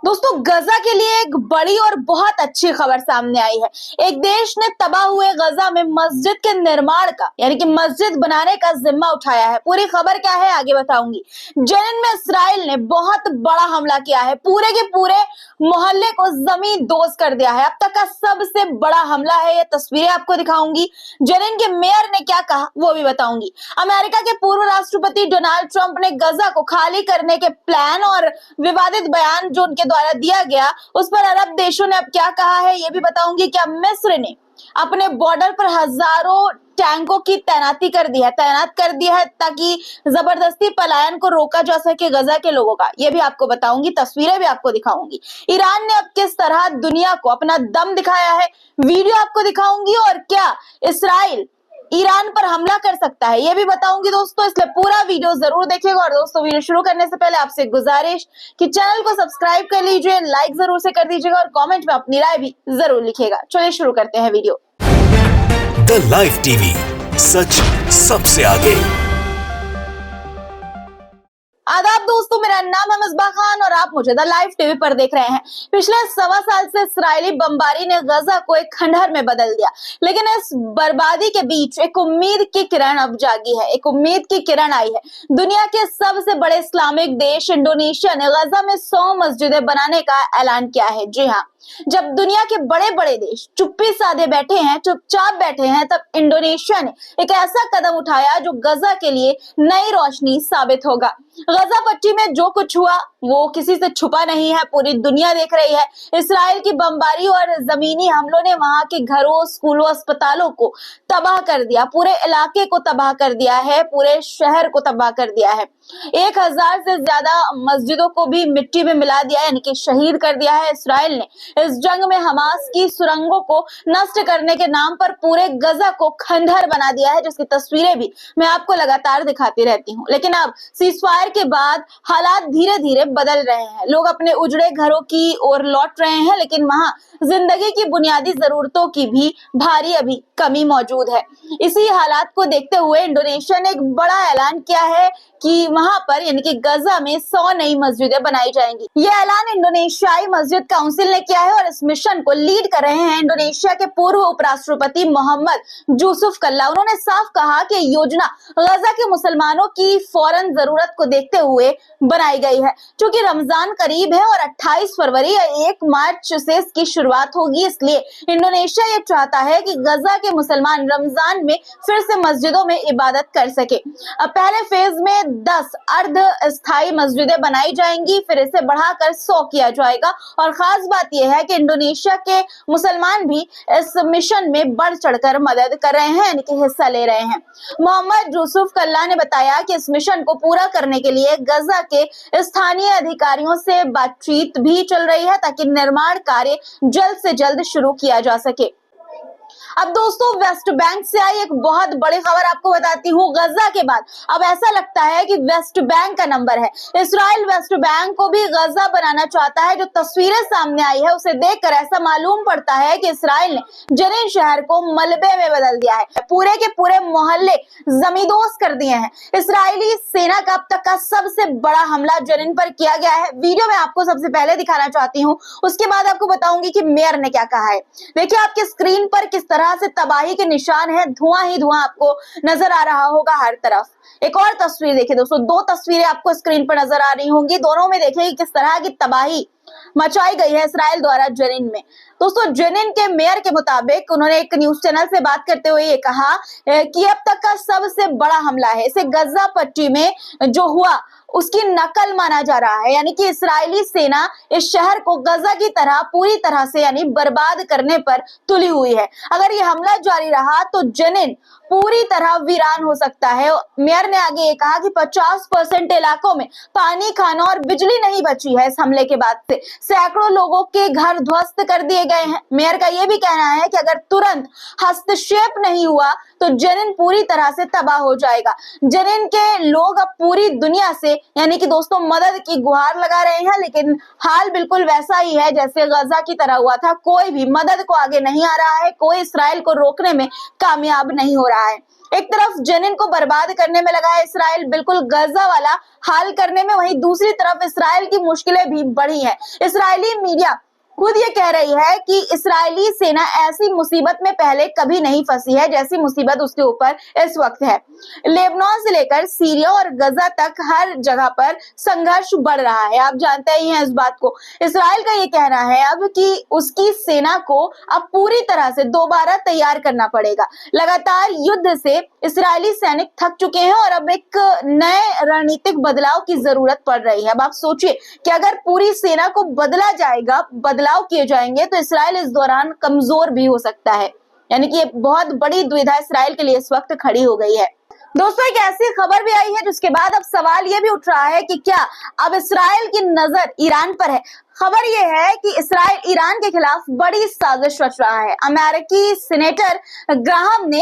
दोस्तों गजा के लिए एक बड़ी और बहुत अच्छी खबर सामने आई है। एक देश ने तबाह हुए गजा में मस्जिद के निर्माण का यानी कि मस्जिद बनाने का जिम्मा उठाया है। पूरी खबर क्या है आगे बताऊंगी। जेनिन में इसराइल ने बहुत बड़ा हमला किया है, पूरे के पूरे मोहल्ले को जमीन दोज कर दिया है। अब तक का सबसे बड़ा हमला है, ये तस्वीरें आपको दिखाऊंगी। जेनिन के मेयर ने क्या कहा वो भी बताऊंगी। अमेरिका के पूर्व राष्ट्रपति डोनाल्ड ट्रंप ने गजा को खाली करने के प्लान और विवादित बयान जो उनके द्वारा दिया गया उस पर अरब देशों ने अब क्या कहा है ये भी बताऊंगी। क्या मिस्र ने अपने बॉर्डर पर हजारों टैंकों की तैनात कर दिया है ताकि जबरदस्ती पलायन को रोका जा सके गजा के लोगों का, ये भी आपको बताऊंगी। तस्वीरें भी आपको दिखाऊंगी। ईरान ने अब किस तरह दुनिया को अपना दम दिखाया है, वीडियो आपको दिखाऊंगी। और क्या इसराइल ईरान पर हमला कर सकता है ये भी बताऊंगी दोस्तों, इसलिए पूरा वीडियो जरूर देखिएगा। और दोस्तों वीडियो शुरू करने से पहले आपसे गुजारिश कि चैनल को सब्सक्राइब कर लीजिए, लाइक जरूर से कर दीजिएगा और कमेंट में अपनी राय भी जरूर लिखिएगा। चलिए शुरू करते हैं वीडियो। द लाइव टीवी, सच सबसे आगे। आदाब दोस्तों, मेरा नाम है मिसबाह खान और आप मुझे द लाइव टीवी पर देख रहे हैं। पिछले 1.25 साल से इस्राएली बमबारी ने गजा को एक खंडहर में बदल दिया, लेकिन इस बर्बादी के बीच एक उम्मीद की किरण अब जागी है। एक उम्मीद की किरण आई है। दुनिया के सबसे बड़े इस्लामिक देश इंडोनेशिया ने गजा में 100 मस्जिदें बनाने का ऐलान किया है। जी हाँ, जब दुनिया के बड़े बड़े देश चुप्पी चुपचाप बैठे हैं, तब इंडोनेशिया ने एक ऐसा कदम उठाया जो गजा के लिए नई रोशनी साबित होगा। गजा पट्टी में जो कुछ हुआ वो किसी से छुपा नहीं है, पूरी दुनिया देख रही है। इसराइल की बमबारी और जमीनी हमलों ने वहां के घरों, स्कूलों, अस्पतालों को तबाह कर दिया, पूरे इलाके को तबाह कर दिया है, पूरे शहर को तबाह कर दिया है। 1000 से ज्यादा मस्जिदों को भी मिट्टी में मिला दिया यानी कि शहीद कर दिया है इसराइल ने। इस जंग में हमास की सुरंगों को नष्ट करने के नाम पर पूरे गजा को खंडहर बना दिया है, जिसकी तस्वीरें भी मैं आपको लगातार दिखाती रहती हूँ। लेकिन अब सीजफायर के बाद हालात धीरे धीरे बदल रहे हैं। लोग अपने उजड़े घरों की ओर लौट रहे हैं, लेकिन वहां जिंदगी की बुनियादी जरूरतों की भी भारी अभी कमी मौजूद है। इसी हालात को देखते हुए इंडोनेशिया ने एक बड़ा ऐलान किया है कि वहां पर यानी कि गजा में 100 नई मस्जिदें बनाई जाएंगी। यह ऐलान इंडोनेशियाई मस्जिद काउंसिल ने किया है और इस मिशन को लीड कर रहे हैं इंडोनेशिया के पूर्व उपराष्ट्रपति मोहम्मद यूसुफ कल्ला। उन्होंने साफ कहा कि योजना गजा के मुसलमानों की फौरन जरूरत को देखते हुए बनाई गई है। क्योंकि रमजान करीब है और 28 फरवरी या 1 मार्च से इसकी शुरुआत होगी, इसलिए इंडोनेशिया ये चाहता है कि गजा के मुसलमान रमजान में फिर से मस्जिदों में इबादत कर सके। अब पहले फेज में 10 अर्ध स्थायी मस्जिदें बनाई जाएंगी, फिर इसे बढ़ाकर 100 किया जाएगा। और खास बात यह है कि इंडोनेशिया के मुसलमान भी इस मिशन में बढ़ चढ़कर मदद कर रहे हैं यानी कि हिस्सा ले रहे हैं। मोहम्मद यूसुफ कल्ला ने बताया कि इस मिशन को पूरा करने के लिए गजा के स्थानीय अधिकारियों से बातचीत भी चल रही है ताकि निर्माण कार्य जल्द से जल्द शुरू किया जा सके। अब दोस्तों वेस्ट बैंक से आई एक बहुत बड़ी खबर आपको बताती हूँ। गजा के बाद अब ऐसा लगता है कि वेस्ट बैंक का नंबर है। इसराइल वेस्ट बैंक को भी गजा बनाना चाहता है। जो तस्वीरें सामने आई है उसे देखकर ऐसा मालूम पड़ता है कि इसराइल ने जेनिन शहर को मलबे में बदल दिया है, पूरे के पूरे मोहल्ले जमींदोज कर दिए हैं। इसराइली सेना का अब तक का सबसे बड़ा हमला जेनिन पर किया गया है। वीडियो में आपको सबसे पहले दिखाना चाहती हूँ, उसके बाद आपको बताऊंगी कि मेयर ने क्या कहा है। देखिए आपके स्क्रीन पर किस तरह से तबाही के निशान है, धुआं ही धुआं आपको नजर आ रहा होगा हर तरफ। एक और तस्वीर देखिए दोस्तों, 2 तस्वीरें आपको स्क्रीन पर नजर आ रही होंगी, दोनों में देखिए किस तरह की तबाही मचाई गई है इसराइल द्वारा जेनिन में। दोस्तों जेनिन के मेयर के मुताबिक उन्होंने एक न्यूज चैनल से बात करते हुए ये कहा कि अब तक का सबसे बड़ा हमला है, इसे गजा पट्टी में जो हुआ उसकी नकल माना जा रहा है। यानी कि इस्राएली सेना इस शहर को गजा की तरह पूरी तरह से यानी बर्बाद करने पर तुली हुई है। अगर ये हमला जारी रहा तो जेनिन पूरी तरह वीरान हो सकता है। मेयर ने आगे ये कहा कि 50% इलाकों में पानी, खाना और बिजली नहीं बची है। इस हमले के बाद से सैकड़ों लोगों के घर ध्वस्त कर दिए गए हैं। मेयर का यह भी कहना है कि अगर तुरंत हस्तक्षेप नहीं हुआ तो जेनिन पूरी तरह से तबाह हो जाएगा। जेनिन के लोग अब पूरी दुनिया से यानी कि दोस्तों मदद की गुहार लगा रहे हैं, लेकिन हाल बिल्कुल वैसा ही है जैसे गजा की तरह हुआ था। कोई भी मदद को आगे नहीं आ रहा है, कोई इसराइल को रोकने में कामयाब नहीं हो रहा है। एक तरफ जनिन को बर्बाद करने में लगा है इसराइल, बिल्कुल गजा वाला हाल करने में, वहीं दूसरी तरफ इसराइल की मुश्किलें भी बढ़ी हैं। इसराइली मीडिया खुद ये कह रही है कि इसराइली सेना ऐसी मुसीबत में पहले कभी नहीं फंसी है जैसी मुसीबत उसके ऊपर इस वक्त है। लेबनान से लेकर सीरिया और गजा तक हर जगह पर संघर्ष बढ़ रहा है। आप जानते ही हैं इस बात को। इसराइल का ये कहना है अब कि उसकी सेना को अब पूरी तरह से दोबारा तैयार करना पड़ेगा। लगातार युद्ध से इसराइली सैनिक थक चुके हैं और अब एक नए रणनीतिक बदलाव की जरूरत पड़ रही है। अब आप सोचिए कि अगर पूरी सेना को बदला जाएगा, बदलाव किए जाएंगे, तो इसराइल इस दौरान कमजोर भी हो सकता है। यानी कि बहुत बड़ी दुविधा इसराइल के लिए इस वक्त खड़ी हो गई है। दोस्तों, एक ऐसी खबर भी आई है जिसके बाद अब सवाल ये भी उठ रहा है कि क्या अब इसराइल की नजर ईरान पर है। खबर यह है कि इसराइल ईरान के खिलाफ बड़ी साजिश रच रहा है। अमेरिकी सीनेटर ग्राहम ने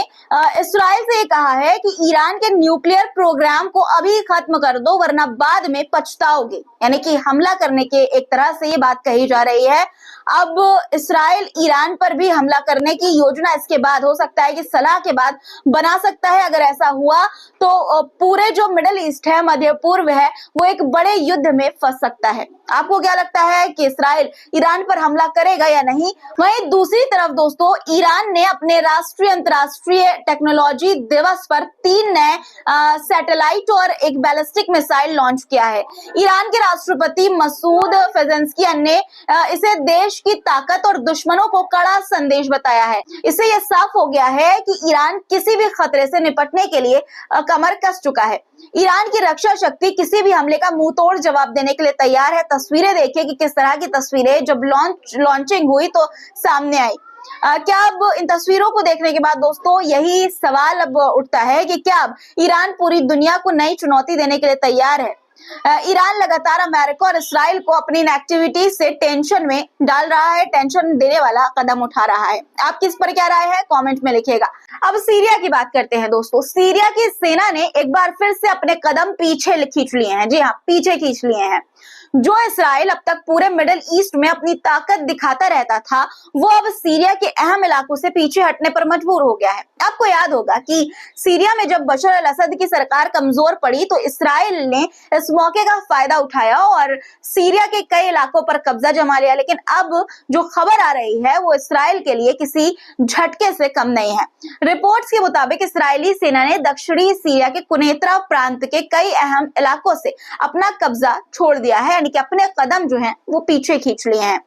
इसराइल से ये कहा है कि ईरान के न्यूक्लियर प्रोग्राम को अभी खत्म कर दो वरना बाद में पछताओगे। यानी कि हमला करने के एक तरह से ये बात कही जा रही है। अब इसराइल ईरान पर भी हमला करने की योजना इसके बाद, हो सकता है कि सलाह के बाद बना सकता है। अगर ऐसा हुआ तो पूरे जो मिडिल ईस्ट है, मध्य पूर्व है, वो एक बड़े युद्ध में फंस सकता है। आपको क्या लगता है कि इसराइल ईरान पर हमला करेगा या नहीं? वहीं दूसरी तरफ दोस्तों, ईरान ने अपने राष्ट्रीय अंतर्राष्ट्रीय टेक्नोलॉजी दिवस पर 3 नए सैटेलाइट और एक बैलिस्टिक मिसाइल लॉन्च किया है। ईरान के राष्ट्रपति मसूद पेजेश्कियान ने इसे देश की ताकत और दुश्मनों को कड़ा संदेश बताया है। इससे यह साफ हो गया है कि ईरान किसी भी खतरे से निपटने के लिए कमर कस चुका है। ईरान की रक्षा शक्ति किसी भी हमले का मुंह तोड़ जवाब देने के लिए तैयार है। तस्वीरें देखिए कि किस तरह की तस्वीरें जब लॉन्चिंग हुई तो सामने आई। क्या अब इन तस्वीरों को देखने के बाद दोस्तों यही सवाल अब उठता है कि क्या अब ईरान पूरी दुनिया को नई चुनौती देने के लिए तैयार है? ईरान लगातार अमेरिका और इसराइल को अपनी इन एक्टिविटी से टेंशन में डाल रहा है, टेंशन देने वाला कदम उठा रहा है। आपकी इस पर क्या राय है, कमेंट में लिखिएगा। अब सीरिया की बात करते हैं दोस्तों। सीरिया की सेना ने एक बार फिर से अपने कदम पीछे खींच लिए हैं। जी हाँ, पीछे खींच लिए हैं। जो इसराइल अब तक पूरे मिडिल ईस्ट में अपनी ताकत दिखाता रहता था, वो अब सीरिया के अहम इलाकों से पीछे हटने पर मजबूर हो गया है। आपको याद होगा कि सीरिया में जब बशर अल असद की सरकार कमजोर पड़ी तो इसराइल ने इस मौके का फायदा उठाया और सीरिया के कई इलाकों पर कब्जा जमा लिया। लेकिन अब जो खबर आ रही है वो इसराइल के लिए किसी झटके से कम नहीं है। रिपोर्ट्स के मुताबिक इसराइली सेना ने दक्षिणी सीरिया के कुनेत्रा प्रांत के कई अहम इलाकों से अपना कब्जा छोड़ दिया है, यानी कि अपने कदम जो हैं वो पीछे खींच लिए हैं।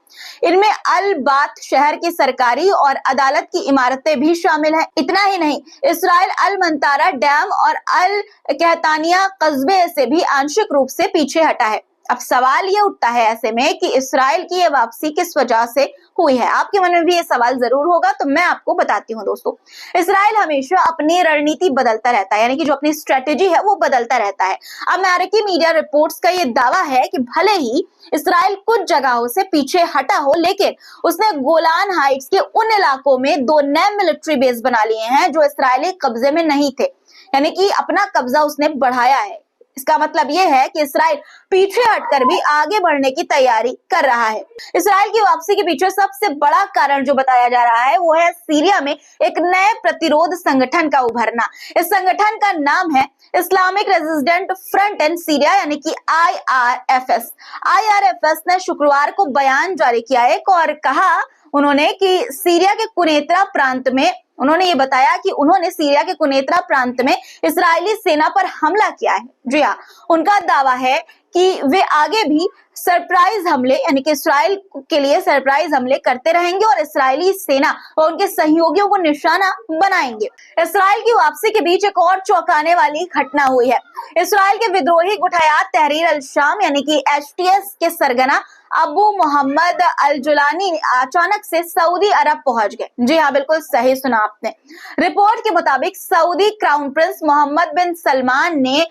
इनमें अल बात शहर की सरकारी और अदालत की इमारतें भी शामिल हैं। इतना ही नहीं, इसराइल अल मंतारा डैम और अल कहतानिया कस्बे से भी आंशिक रूप से पीछे हटा है। अब सवाल ये उठता है ऐसे में कि इसराइल की ये वापसी किस वजह से हुई है। आपके मन में भी ये सवाल जरूर होगा, तो मैं आपको बताती हूँ दोस्तों। इसराइल हमेशा अपनी रणनीति बदलता रहता है, यानी कि जो अपनी स्ट्रेटेजी है वो बदलता रहता है। अमेरिकी मीडिया रिपोर्ट्स का ये दावा है कि भले ही इसराइल कुछ जगहों से पीछे हटा हो, लेकिन उसने गोलान हाइट्स के उन इलाकों में 2 नए मिलिट्री बेस बना लिए हैं जो इसराइली कब्जे में नहीं थे, यानी कि अपना कब्जा उसने बढ़ाया है। इसका मतलब यह है कि इसराइल पीछे हटकर भी आगे बढ़ने की तैयारी कर रहा है। इसराइल की वापसी के पीछे सबसे बड़ा कारण जो बताया जा रहा है वो है सीरिया में एक नए प्रतिरोध संगठन का उभरना। इस संगठन का नाम है Islamic resistant front in Syria, यानी कि IRFS। IRFS ने शुक्रवार को बयान जारी किया एक और कहा उन्होंने कि सीरिया के कुनेत्रा प्रांत में उन्होंने ये बताया कि उन्होंने सीरिया के कुनेत्रा प्रांत में इजरायली सेना पर हमला किया है। जी हाँ, उनका दावा है कि वे आगे भी सरप्राइज हमले, यानी कि इसराइल के लिए सरप्राइज हमले करते रहेंगे और इजरायली सेना और उनके सहयोगियों को निशाना बनाएंगे। इसराइल की वापसी के बीच एक और चौंकाने वाली घटना हुई है। इसराइल के विद्रोही गुठायात तहरीर अल शाम यानी कि HTS के सरगना अबू मोहम्मद अल जुलानी अचानक से सऊदी अरब पहुंच गए। जी हाँ, बिल्कुल सही सुना आपने। रिपोर्ट के मुताबिक सऊदी क्राउन प्रिंस मोहम्मद बिन सलमान ने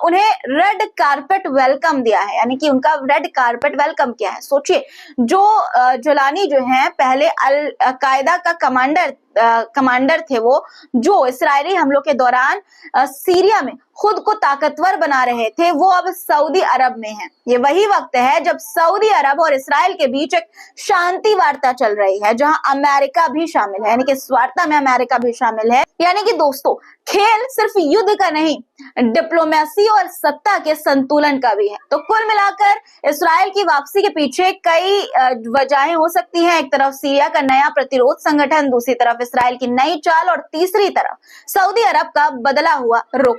उन्हें रेड कारपेट वेलकम दिया है, यानी कि उनका रेड कारपेट वेलकम किया है। सोचिए, जो जुलानी जो है पहले अल कायदा का कमांडर कमांडर थे वो, जो इस्राएली हमलों के दौरान सीरिया में खुद को ताकतवर बना रहे थे, वो अब सऊदी अरब में हैं। ये वही वक्त है जब सऊदी अरब और इस्राएल के बीच एक शांति वार्ता चल रही है, जहां अमेरिका भी शामिल है, यानी कि इस वार्ता में अमेरिका भी शामिल है। यानी कि दोस्तों, खेल सिर्फ युद्ध का नहीं, डिप्लोमेसी और सत्ता के संतुलन का भी है। तो कुल मिलाकर इस्राएल की वापसी के पीछे कई वजहें हो सकती हैं। एक तरफ सीरिया का नया प्रतिरोध संगठन, दूसरी तरफ इस्राएल की नई चाल और तीसरी तरफ सऊदी अरब का बदला हुआ रुख।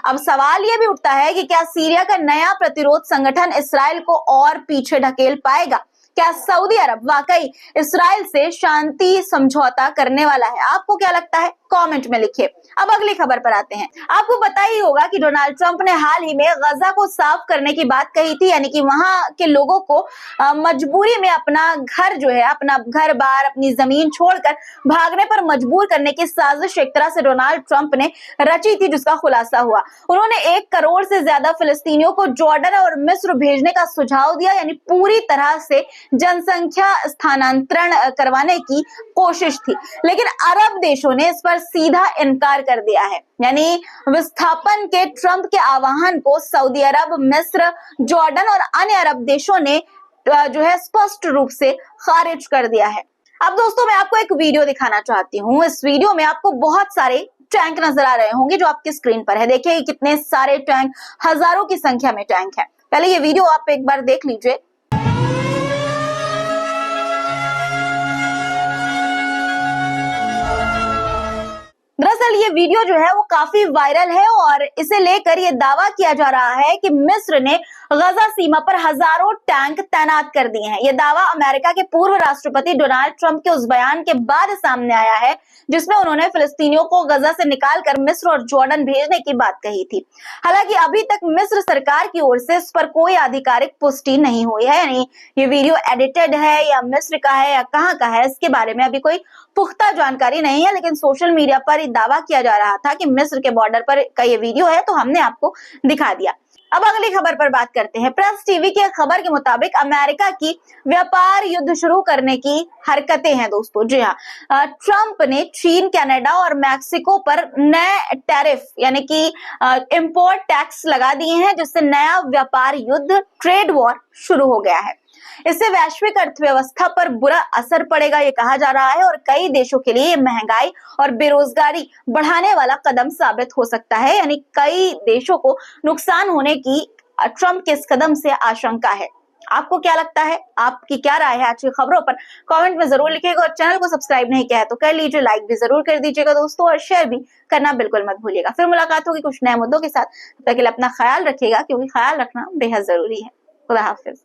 अब सवाल यह भी उठता है कि क्या सीरिया का नया प्रतिरोध संगठन इस्राएल को और पीछे ढकेल पाएगा? क्या सऊदी अरब वाकई इस्राएल से शांति समझौता करने वाला है? आपको क्या लगता है? कमेंट में लिखिए। अब अगली खबर पर आते हैं। आपको पता ही होगा कि डोनाल्ड ट्रंप ने हाल ही में गजा को साफ करने की बात कही थी, यानी कि वहां के लोगों को मजबूरी में अपना घर जो है, अपना घर बार, अपनी जमीन छोड़कर भागने पर मजबूर करने की साजिश एक तरह से डोनाल्ड ट्रंप ने रची थी, जिसका खुलासा हुआ। उन्होंने 1 करोड़ से ज्यादा फिलिस्तीनियों को जॉर्डन और मिस्र भेजने का सुझाव दिया, यानी पूरी तरह से जनसंख्या स्थानांतरण करवाने की कोशिश थी। लेकिन अरब देशों ने इस पर सीधा इनकार कर दिया है, यानी विस्थापन के ट्रंप के आह्वान को सऊदी अरब, मिस्र, जॉर्डन और अन्य अरब देशों ने जो है स्पष्ट रूप से खारिज कर दिया है। अब दोस्तों, मैं आपको एक वीडियो दिखाना चाहती हूँ। इस वीडियो में आपको बहुत सारे टैंक नजर आ रहे होंगे जो आपकी स्क्रीन पर है। देखिए कितने सारे टैंक, हजारों की संख्या में टैंक है। पहले ये वीडियो आप एक बार देख लीजिए। दरअसल ये वीडियो जो है वो काफी वायरल है और इसे लेकर ये दावा किया जा रहा है कि मिस्र ने गजा सीमा पर हजारों टैंक तैनात कर दिए हैं। ये दावा अमेरिका के पूर्व राष्ट्रपति डोनाल्ड ट्रंप के उस बयान के बाद सामने आया है जिसमें उन्होंने फिलिस्तीनियों को गजा से निकालकर मिस्र और जॉर्डन भेजने की बात कही थी। हालांकि अभी तक मिस्र सरकार की ओर से इस पर कोई आधिकारिक पुष्टि नहीं हुई है, यानी ये वीडियो एडिटेड है या मिस्र का है या कहाँ का है, इसके बारे में अभी कोई पुख्ता जानकारी नहीं है। लेकिन सोशल मीडिया पर दावा किया जा रहा था कि मिस्र के बॉर्डर पर का ये वीडियो है, तो हमने आपको दिखा दिया। अब अगली खबर पर बात करते हैं। प्रेस टीवी की खबर के मुताबिक अमेरिका की व्यापार युद्ध शुरू करने की हरकतें हैं दोस्तों। जी हाँ, ट्रंप ने चीन, कनाडा और मैक्सिको पर नए टैरिफ यानी कि इंपोर्ट टैक्स लगा दिए हैं, जिससे नया व्यापार युद्ध, ट्रेड वॉर शुरू हो गया है। इससे वैश्विक अर्थव्यवस्था पर बुरा असर पड़ेगा ये कहा जा रहा है और कई देशों के लिए महंगाई और बेरोजगारी बढ़ाने वाला कदम साबित हो सकता है, यानी कई देशों को नुकसान होने की ट्रंप के इस कदम से आशंका है। आपको क्या लगता है? आपकी क्या राय है आज की खबरों पर? कमेंट में जरूर लिखिएगा और चैनल को सब्सक्राइब नहीं किया है तो कर लीजिए, लाइक भी जरूर कर दीजिएगा दोस्तों और शेयर भी करना बिल्कुल मत भूलिएगा। फिर मुलाकात होगी कुछ नए मुद्दों के साथ। तब तक के लिए अपना ख्याल रखिएगा, क्योंकि ख्याल रखना बेहद जरूरी है। खुदा हाफिज।